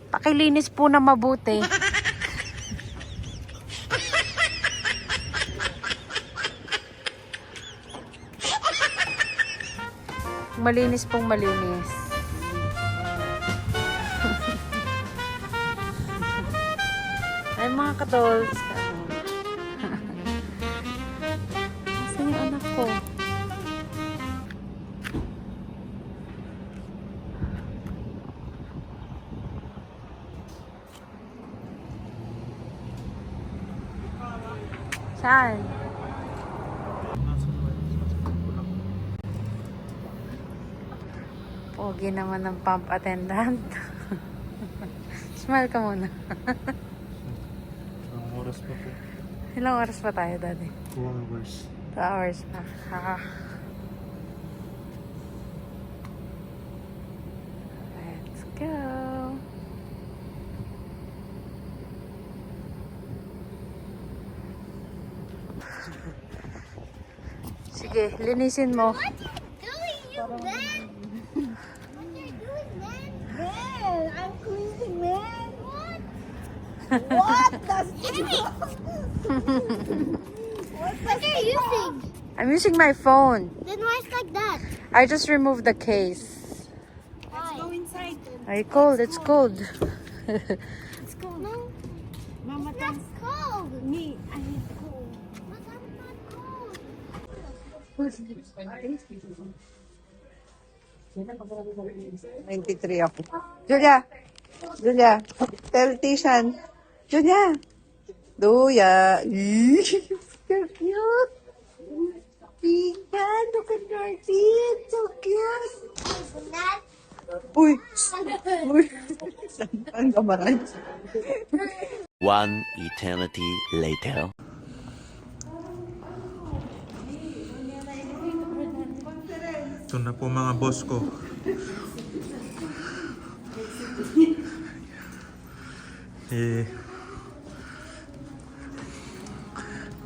Pakilinis po na mabuti. Malinis pong malinis. Ay mga katols. Nasaan yung anak ko? Saan? Pogi naman ng pump attendant. Smile ka muna. Ilang oras pa po? Ilang oras pa tayo, Daddy? 2 hours. 2 hours pa. Let's go. Sige, linisin mo. What are you doing, you man? What are you doing, man? Man, I'm cleaning, man. What? What? That's what are you using? I'm using my phone. Then why it's like that? I just removed the case. Let's go inside. Ay, cold. It's cold. Let's go. No. Mama, that's cold. Me, I need cold. But I'm not cold. 93 ako. Julia! Julia! Tell Tishan. Julia! Duya! So cute! Tishan! Look at Martin! So cute! That. Uy! Uy! Ang kamaran. One eternity later. Ito na po mga boss ko.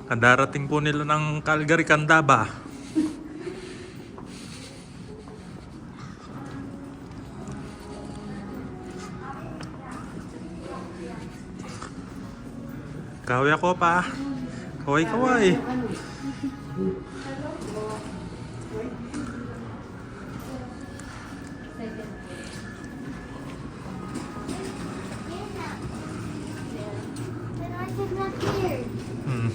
Kadarating po nila ng Calgary, Candaba. Kaway ako pa. Kaway kaway. Then why is it not here? Hmm.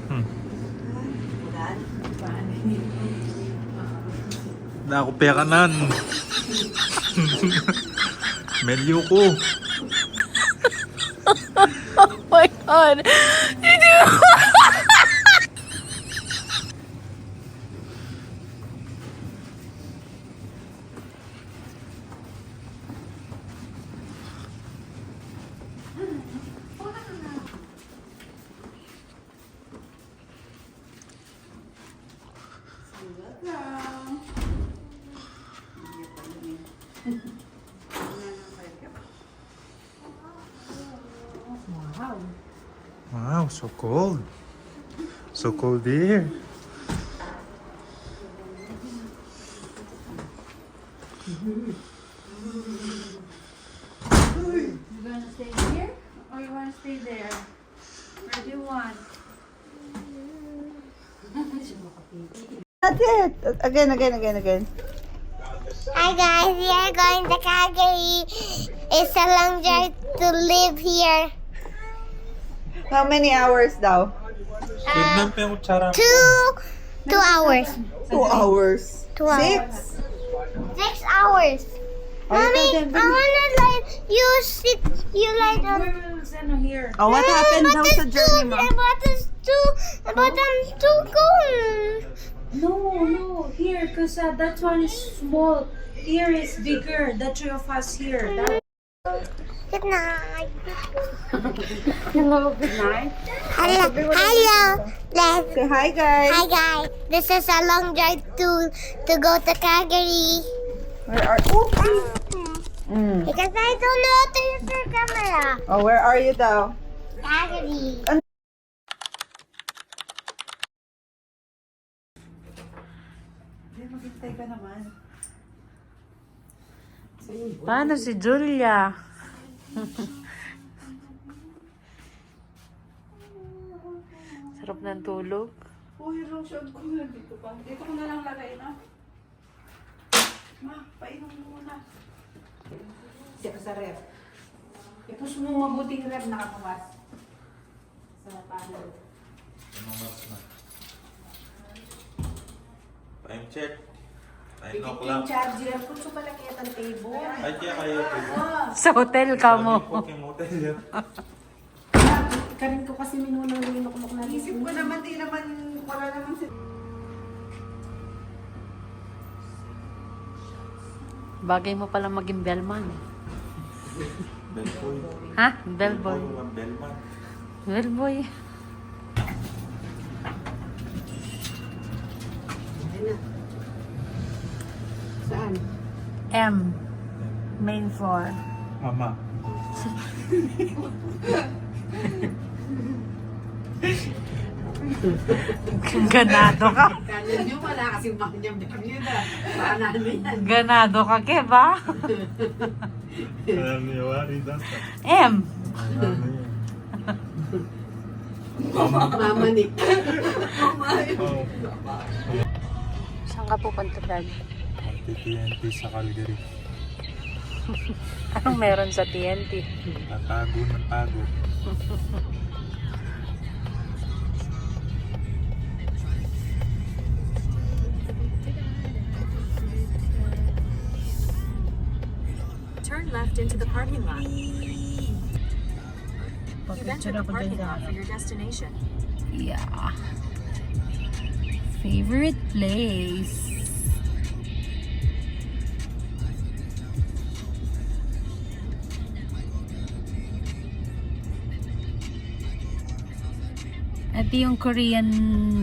Hmm. Na ako pekanan. Menu ko. Oh my God. Did you? Wow, so cold. So cold here. You gonna stay here or you wanna stay there? Where do you want? That's it! Again. Hi guys, we are going to Calgary. It's a long drive to live here. How many hours daw? Tignan pa yung kutsara. 2 hours. 2 hours. 2 hours. 6? 6 hours. Mommy, I wanna like you sit you like Here. Oh, what happened daw sa journey mo? But I'm too cold. No, here, because that one is small. Here is bigger. The three of us here. Good night. Hello, good night. Hello. Let's Say hi, guys. Hi guys, this is a long drive to go to Calgary. Where are you? Because I don't know how to use your camera. Oh, where are you daw? Calgary. maghintay ka naman. Paano si Julia? Sarap ng tulog. Uy, yung lotion ko na dito pa. Dito ko na lang lagay, no? Ma, painom mo muna. Siya ka sa ref. I-push mo mabuting ref nakakumas. Sa panel. Time check. 9 Yung o'clock. charger, kung sa palaki at ang table. Ay, kaya kayo. Sa hotel ka mo. Yung hotel yan. Karin ko kasi minunang linuklok na Isip ko naman, di naman, wala naman si... Bagay mo pala maging bellman. Bellboy. Ha? Bellboy. Bellman. Bellboy. Saan? M. Main floor. Ama. Ganado ka. Kanya nyo wala kasi makanya niya na. Paano yan? Ganado ka, ke ba? Alam niyo, wari dasta. M. Mamanik. Saan ka pupunta, Dad? TNT sa Calgary. Anong meron sa TNT? Natago ng tago. Turn left into the parking lot. You've Picture entered the ako parking dyan. lot for your destination. Yeah. Favorite place. Ito yung Korean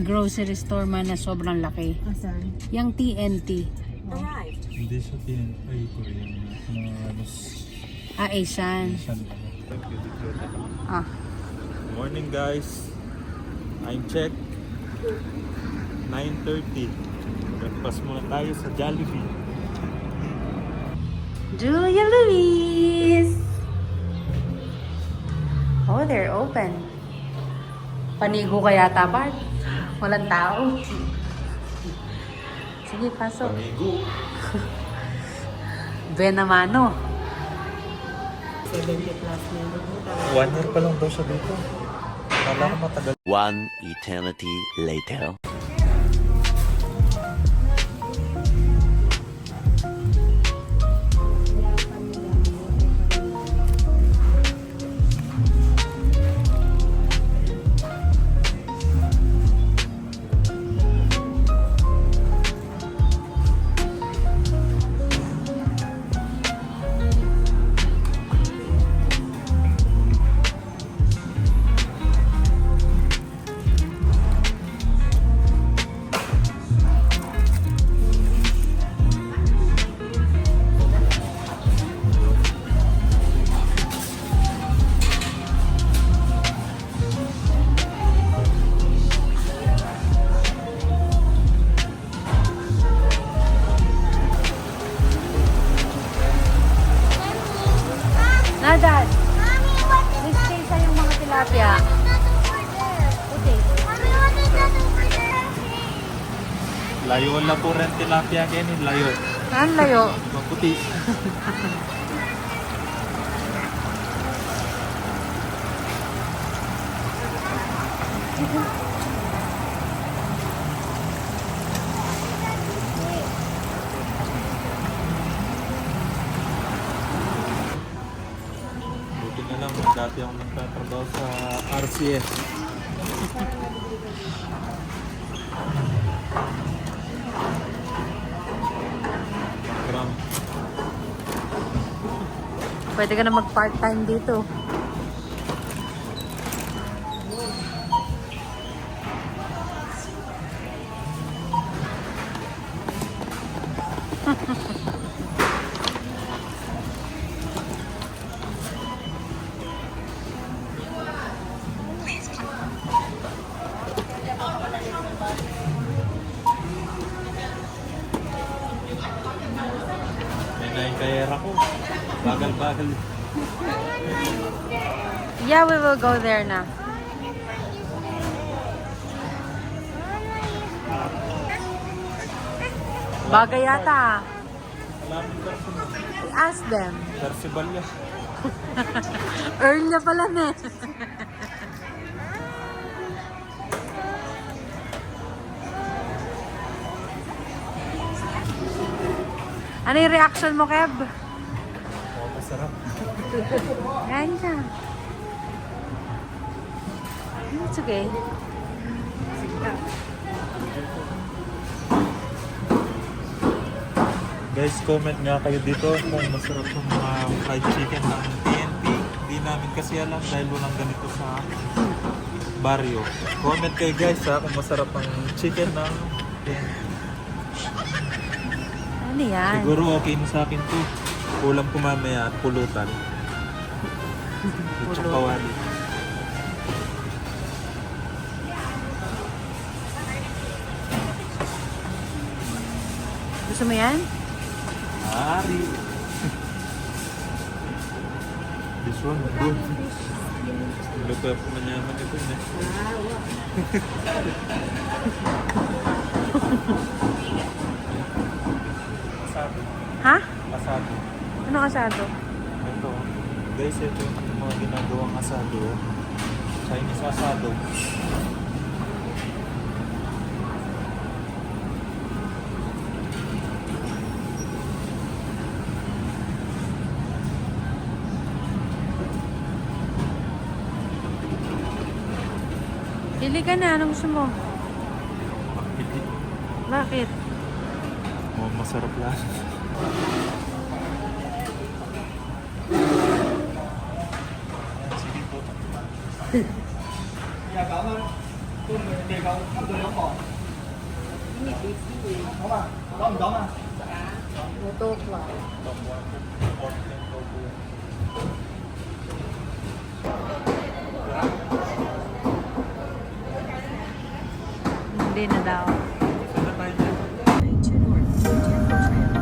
grocery store man na sobrang laki. Asan? Yung TNT. Arrived. Hindi siya TNT. Ay, Korean. Asian. Ah. Morning guys. Time check. 9:30. Breakfast muna tayo sa Jollibee. Julia Louise! Oh, they're open. Panigo ka yata, Bart. Walang tao. Sige, pasok. Amigo. Benamano. 70 plus na yun. 1 year pa lang daw siya dito. Kala ko matagal. One eternity later. Na, Dad. Please stay sa yung mga tilapia. Okay. Layo lang po rin tilapia kainin. Layo. Saan layo? Maputi. Buti na lang. Dati ako nagtatrabaho sa RCS. Gram. Pwede ka na mag-part-time dito. pera ko. Bagal-bagal. Yeah, we will go there na. Bagay yata. Malaming personal. Ask them. Percival yan. Earn na pala na. Ano yung reaction mo, Keb? Oh, masarap. Kain ka. It's okay. Guys, comment nga kayo dito kung masarap yung mga fried chicken ng TNT. Hindi namin kasi alam dahil walang ganito sa barrio. Comment kayo guys ha kung masarap ang chicken ng TNT. Ano yan? Siguro okay na sa akin to. Kulang ko mamaya at pulutan. At kawali. Gusto mo yan? Ari. This one, good. Lupa po manyaman ito na. Asado. Ha? Asado. Ano asado? Ito. Guys, ito yung mga ginagawang asado. Chinese asado. Pili ka na. Anong gusto mo? Makpili. Bakit? Oh, masarap lang. Sige po. Hindi na daw. Saan na tayo dyan? 92 North, Temple Trail.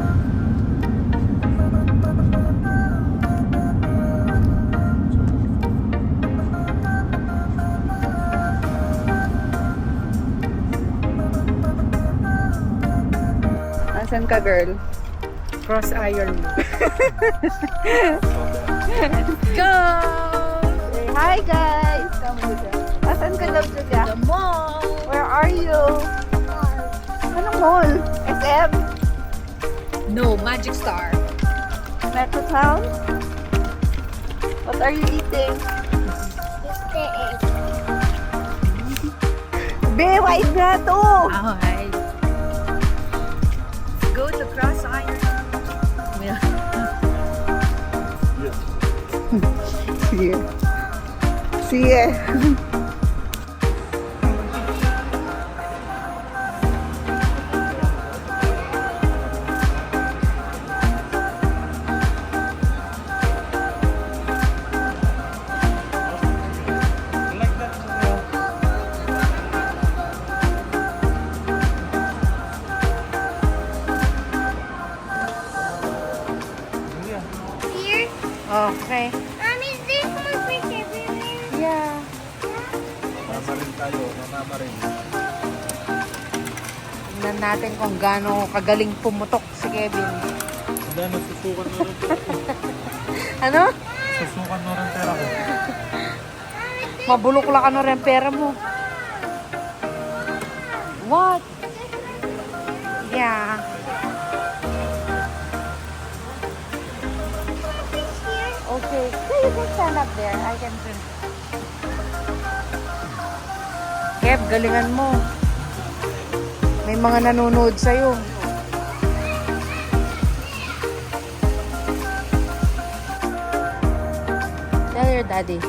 Asan ka, girl? Cross iron mo. Go! Say hi, guys! Come on, Julia. Asan ka daw, Julia? The mall! Where are you? Anong mall? SM? No, Magic Star. Metro Town? What are you eating? Be, wide na to! Alright. Go to Cross Iron. Sige. Sige. Like that. Here? Okay. Mommy, is this one fish everywhere? Yeah. Mama rin tayo. Mama rin. Tingnan natin kung gaano kagaling pumutok si Kevin. Hindi, nasusukan na rin pera ko. Ano? Susukan na rin pera ko. Mabulok lang ano rin pera mo. What? Yeah. Okay. So you can stand up there. I can swim. Kev, galingan mo. May mga nanonood sa'yo. Tell your daddy.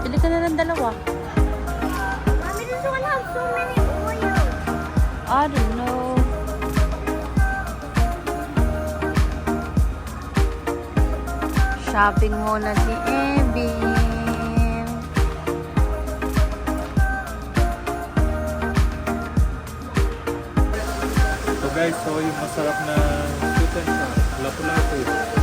Pili ka na ng dalawa. Mommy, this one has so many oils. I don't know. Shopping muna si Evin. So guys, so yung masarap na chicken sa lapu-lapu.